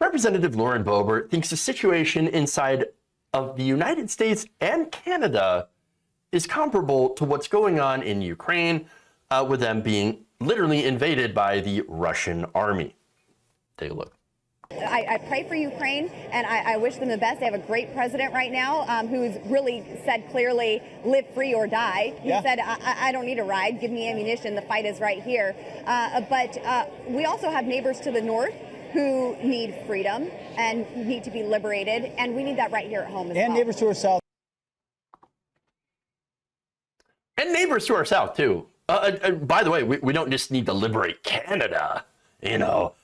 Representative Lauren Boebert thinks the situation inside of the United States and Canada is comparable to what's going on in Ukraine, with them being literally invaded by the Russian army. Take a look. I pray for Ukraine, and I wish them the best. They have a great president right now who's really said clearly, live free or die. He said, I don't need a ride. Give me ammunition. The fight is right here. But we also have neighbors to the north who need freedom and need to be liberated, and we need that right here at home as well. And neighbors to our south. And neighbors to our south, too. By the way, we don't just need to liberate Canada,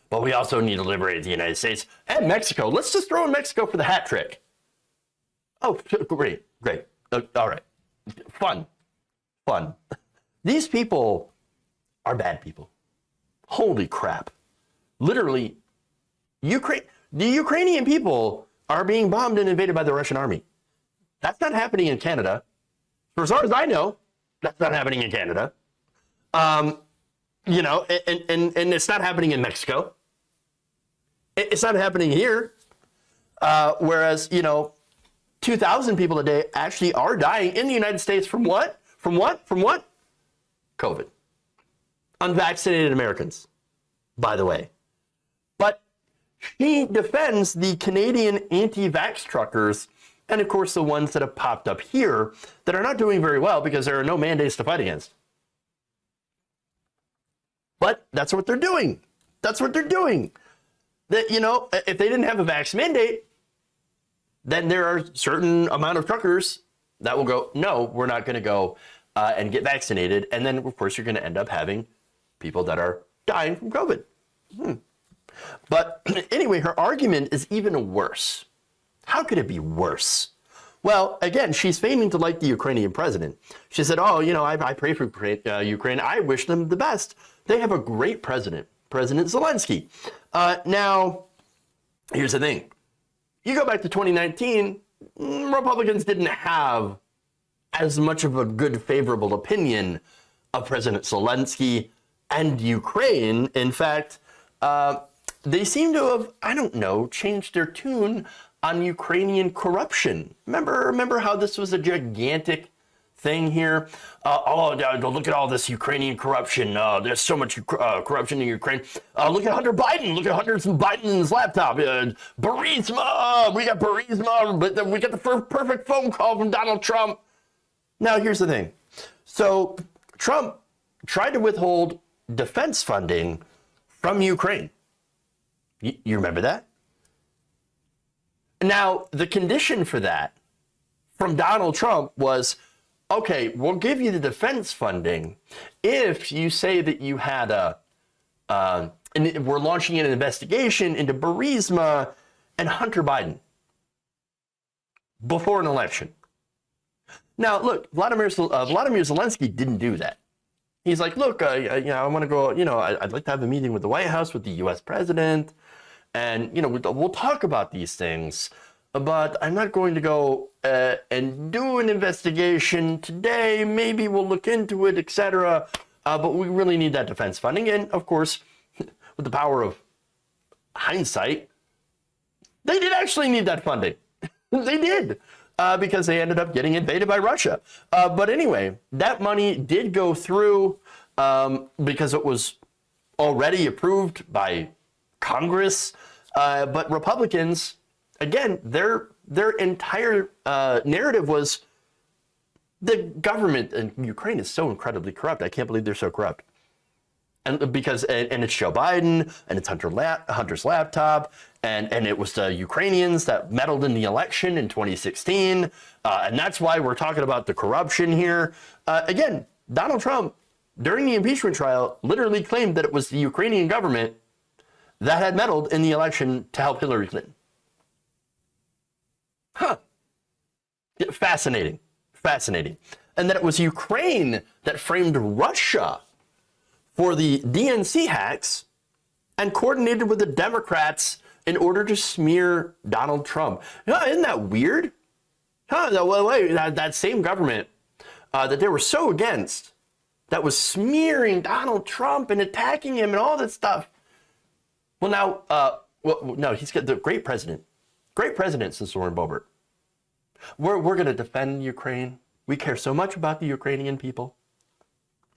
but we also need to liberate the United States and Mexico. Let's just throw in Mexico for the hat trick. Oh, great. All right. Fun. These people are bad people. Holy crap. Literally, the Ukrainian people are being bombed and invaded by the Russian army. That's not happening in Canada. For as far as I know, that's not happening in Canada. And it's not happening in Mexico. It's not happening here. Whereas, 2,000 people a day actually are dying in the United States from what? From what? COVID. Unvaccinated Americans, by the way. But she defends the Canadian anti-vax truckers and, of course, the ones that have popped up here that are not doing very well because there are no mandates to fight against. But that's what they're doing. That, if they didn't have a vax mandate, then there are a certain amount of truckers that will go, no, we're not going to go and get vaccinated. And then, of course, you're going to end up having people that are dying from COVID. But anyway, her argument is even worse. How could it be worse? Well, again, she's feigning to like the Ukrainian president. She said, I pray for Ukraine. I wish them the best. They have a great president, President Zelensky. Now, here's the thing. You go back to 2019, Republicans didn't have as much of a good, favorable opinion of President Zelensky and Ukraine. In fact, they seem to have, changed their tune on Ukrainian corruption. Remember how this was a gigantic thing here? Look at all this Ukrainian corruption. There's so much corruption in Ukraine. Look at Hunter Biden. Look at Hunter Biden's laptop. Burisma. We got Burisma. But we got the perfect phone call from Donald Trump. Now, here's the thing. So Trump tried to withhold defense funding from Ukraine. You remember that? Now, the condition for that from Donald Trump was, okay, we'll give you the defense funding if you say that you had and we're launching an investigation into Burisma and Hunter Biden before an election. Now, look, Vladimir Zelensky didn't do that. He's like, look, I want to go, I'd like to have a meeting with the White House, with the U.S. president, and, we'll talk about these things, but I'm not going to go and do an investigation today. Maybe we'll look into it, etc. But we really need that defense funding. And, of course, with the power of hindsight, they did actually need that funding. They did. Because they ended up getting invaded by Russia. But anyway, that money did go through because it was already approved by Congress. But Republicans, again, their entire narrative was the government in Ukraine is so incredibly corrupt. I can't believe they're so corrupt. And it's Joe Biden, and it's Hunter's laptop, and it was the Ukrainians that meddled in the election in 2016, and that's why we're talking about the corruption here. Again, Donald Trump, during the impeachment trial, literally claimed that it was the Ukrainian government that had meddled in the election to help Hillary Clinton. Fascinating. And that it was Ukraine that framed Russia for the DNC hacks and coordinated with the Democrats in order to smear Donald Trump. Isn't that weird? That same government that they were so against, that was smearing Donald Trump and attacking him and all that stuff. Well, now, Well, no, he's got the great president since Lauren Boebert. We're going to defend Ukraine. We care so much about the Ukrainian people.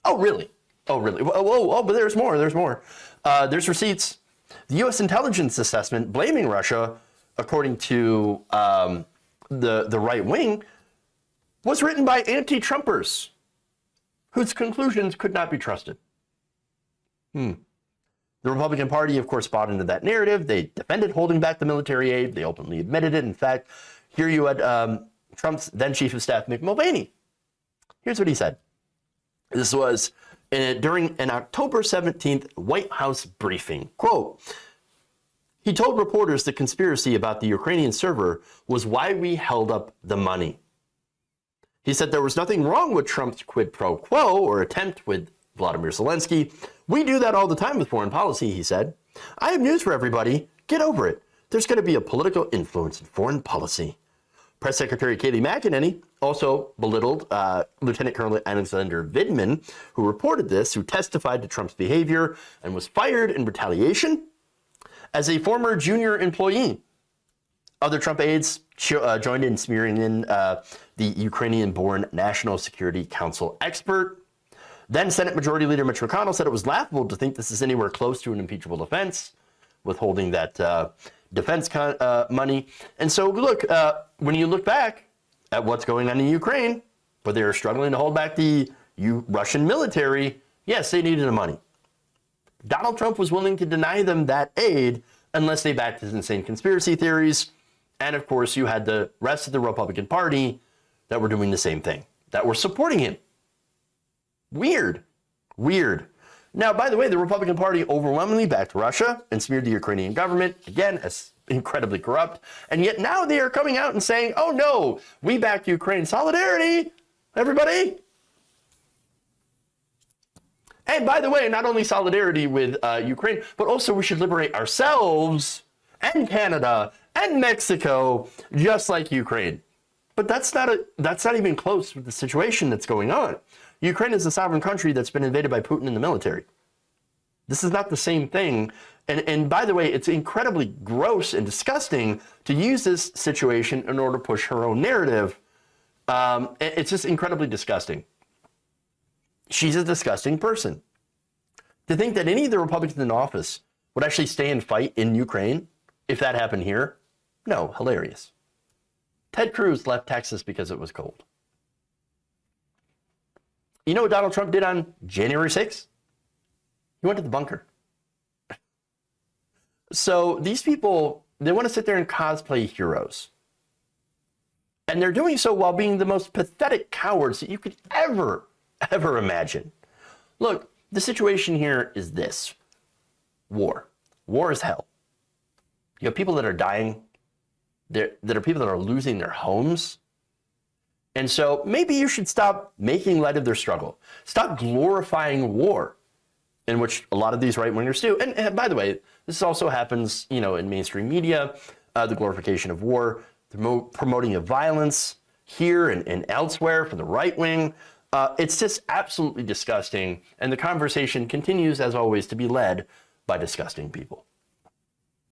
Oh, really? Oh, really? Oh, but there's more. There's receipts. The U.S. intelligence assessment blaming Russia, according to the right wing, was written by anti-Trumpers whose conclusions could not be trusted. The Republican Party, of course, bought into that narrative. They defended holding back the military aid. They openly admitted it. In fact, here you had Trump's then Chief of Staff, Mick Mulvaney. Here's what he said. This was during an October 17th White House briefing. Quote, he told reporters the conspiracy about the Ukrainian server was why we held up the money. He said there was nothing wrong with Trump's quid pro quo or attempt with Vladimir Zelensky. We do that all the time with foreign policy, he said. I have news for everybody. Get over it. There's going to be a political influence in foreign policy. Press Secretary Kayleigh McEnany also belittled Lieutenant Colonel Alexander Vidman, who reported this, who testified to Trump's behavior and was fired in retaliation as a former junior employee. Other Trump aides joined in smearing in the Ukrainian-born National Security Council expert. Then Senate Majority Leader Mitch McConnell said it was laughable to think this is anywhere close to an impeachable offense, withholding that defense money. And so, look, when you look back at what's going on in Ukraine, where they're struggling to hold back the Russian military, yes, they needed the money. Donald Trump was willing to deny them that aid unless they backed his insane conspiracy theories. And of course, you had the rest of the Republican Party that were doing the same thing, that were supporting him. Weird. Now, by the way, the Republican Party overwhelmingly backed Russia and smeared the Ukrainian government, again, as incredibly corrupt. And yet now they are coming out and saying, oh no, we backed Ukraine. Solidarity, everybody. And by the way, not only solidarity with Ukraine, but also we should liberate ourselves and Canada and Mexico, just like Ukraine. But that's not even close with the situation that's going on. Ukraine is a sovereign country that's been invaded by Putin and the military. This is not the same thing. And by the way, it's incredibly gross and disgusting to use this situation in order to push her own narrative. It's just incredibly disgusting. She's a disgusting person. To think that any of the Republicans in office would actually stay and fight in Ukraine if that happened here, no, hilarious. Ted Cruz left Texas because it was cold. You know what Donald Trump did on January 6th? He went to the bunker. So these people, they want to sit there and cosplay heroes. And they're doing so while being the most pathetic cowards that you could ever imagine. Look, the situation here is this. War. War is hell. You have people that are dying. There are people that are losing their homes. And so maybe you should stop making light of their struggle. Stop glorifying war, in which a lot of these right-wingers do. And by the way, this also happens, in mainstream media, the glorification of war, the promoting of violence here and elsewhere for the right wing. It's just absolutely disgusting. And the conversation continues, as always, to be led by disgusting people.